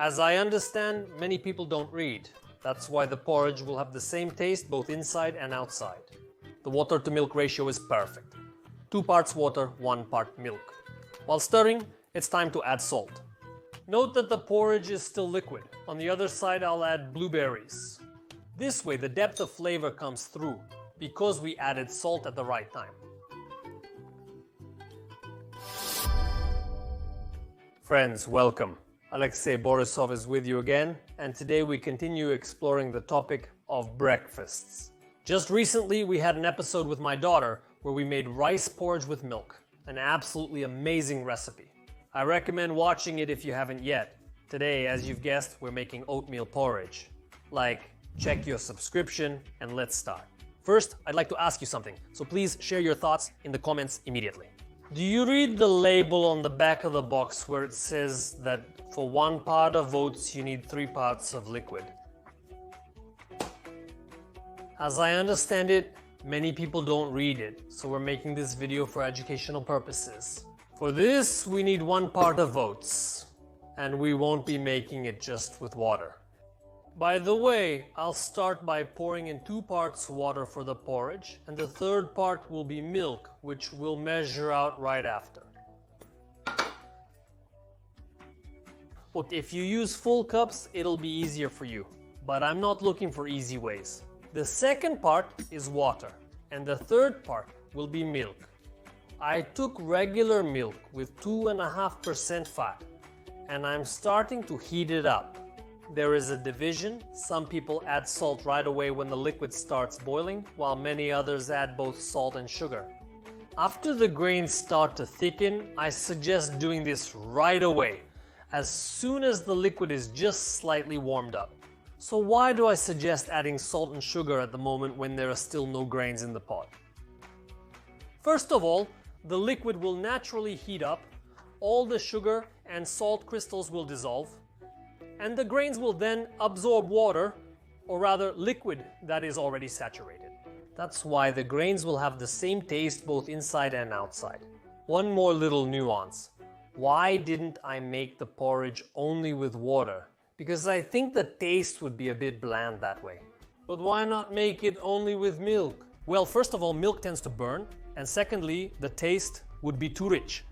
As I understand, many people don't read. That's why the porridge will have the same taste both inside and outside. The water to milk ratio is perfect. 2 parts water, 1 part milk. While stirring, it's time to add salt. Note that the porridge is still liquid. On the other side, I'll add blueberries. This way, the depth of flavor comes through because we added salt at the right time. Friends, welcome. Borisov is with you again, and today we continue exploring the topic of breakfasts. Just recently, we had an episode with my daughter where we made rice porridge with milk, an absolutely amazing recipe. I recommend watching it if you haven't yet. Today, as you've guessed, we're making oatmeal porridge. Check your subscription and let's start. First, I'd like to ask you something, so please share your thoughts in the comments immediately. Do you read the label on the back of the box where it says that for 1 part of oats you need 3 parts of liquid? As I understand it, many people don't read it, so we're making this video for educational purposes. For this, we need 1 part of oats, and we won't be making it just with water. By the way, I'll start by pouring in 2 parts water for the porridge, and the 3rd part will be milk, which we'll measure out right after. But if you use full cups, it'll be easier for you. But I'm not looking for easy ways. The 2nd part is water, and the 3rd part will be milk. I took regular milk with 2.5% fat, and I'm starting to heat it up. There is a division. Some people add salt right away when the liquid starts boiling, while many others add both salt and sugar. After the grains start to thicken, I suggest doing this right away, as soon as the liquid is just slightly warmed up. So why do I suggest adding salt and sugar at the moment when there are still no grains in the pot? First of all, the liquid will naturally heat up, all the sugar and salt crystals will dissolve, and the grains will then absorb water, or rather liquid that is already saturated. That's why the grains will have the same taste both inside and outside. One more little nuance. Why didn't I make the porridge only with water? Because I think the taste would be a bit bland that way. But why not make it only with milk? Well, first of all, milk tends to burn, and secondly, the taste would be too rich.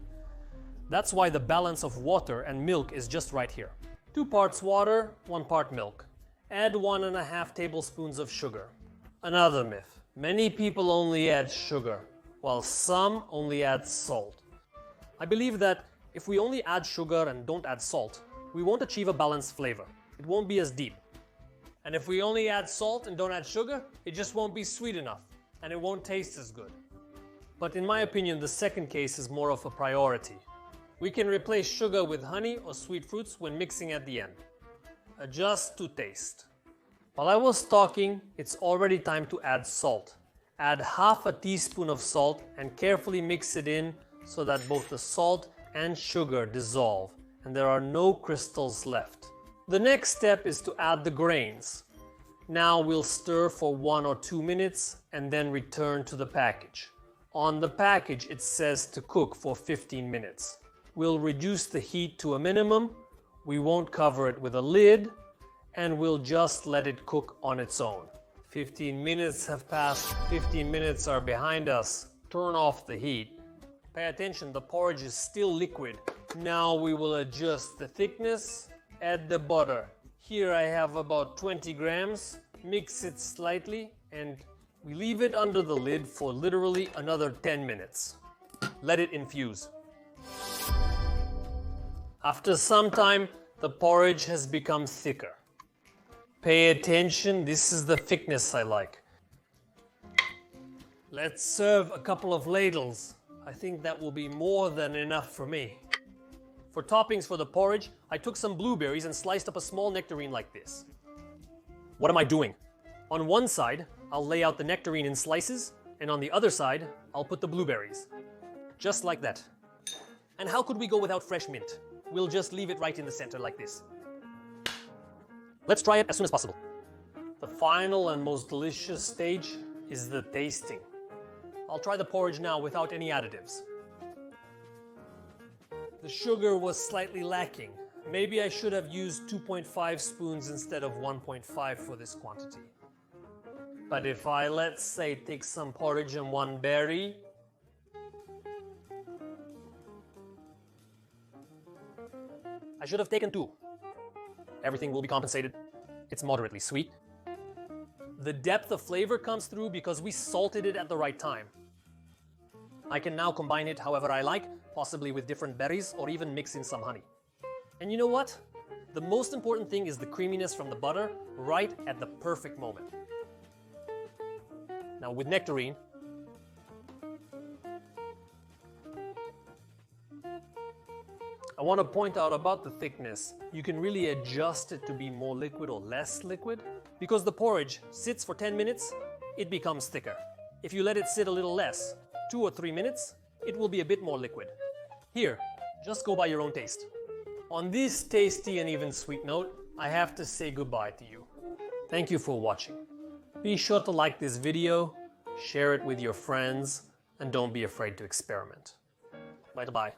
That's why the balance of water and milk is just right here. 2 parts water, 1 part milk. Add 1.5 tablespoons of sugar. Another myth. Many people only add sugar, while some only add salt. I believe that if we only add sugar and don't add salt, we won't achieve a balanced flavor. It won't be as deep. And if we only add salt and don't add sugar, it just won't be sweet enough, and it won't taste as good. But in my opinion, the second case is more of a priority. We can replace sugar with honey or sweet fruits when mixing at the end. Adjust to taste. While I was talking, it's already time to add salt. Add half a teaspoon of salt and carefully mix it in so that both the salt and sugar dissolve and there are no crystals left. The next step is to add the grains. Now we'll stir for 1 or 2 minutes and then return to the package. On the package it says to cook for 15 minutes. We'll reduce the heat to a minimum, we won't cover it with a lid, and we'll just let it cook on its own. 15 minutes have passed, 15 minutes are behind us. Turn off the heat. Pay attention, the porridge is still liquid. Now we will adjust the thickness, add the butter. Here I have about 20 grams, mix it slightly, and we leave it under the lid for literally another 10 minutes. Let it infuse. After some time, the porridge has become thicker. Pay attention, this is the thickness I like. Let's serve a couple of ladles. I think that will be more than enough for me. For toppings for the porridge, I took some blueberries and sliced up a small nectarine like this. What am I doing? On one side, I'll lay out the nectarine in slices, and on the other side, I'll put the blueberries. Just like that. And how could we go without fresh mint? We'll just leave it right in the center like this. Let's try it as soon as possible. The final and most delicious stage is the tasting. I'll try the porridge now without any additives. The sugar was slightly lacking. Maybe I should have used 2.5 spoons instead of 1.5 for this quantity. But if I, let's say, take some porridge and one berry, I should have taken 2. Everything will be compensated. It's moderately sweet. The depth of flavor comes through because we salted it at the right time. I can now combine it however I like, possibly with different berries or even mix in some honey. And you know what? The most important thing is the creaminess from the butter right at the perfect moment. Now with nectarine, I want to point out about the thickness. You can really adjust it to be more liquid or less liquid. Because the porridge sits for 10 minutes, it becomes thicker. If you let it sit a little less, 2 or 3 minutes, it will be a bit more liquid. Here, just go by your own taste. On this tasty and even sweet note, I have to say goodbye to you. Thank you for watching. Be sure to like this video, share it with your friends, and don't be afraid to experiment. Bye-bye.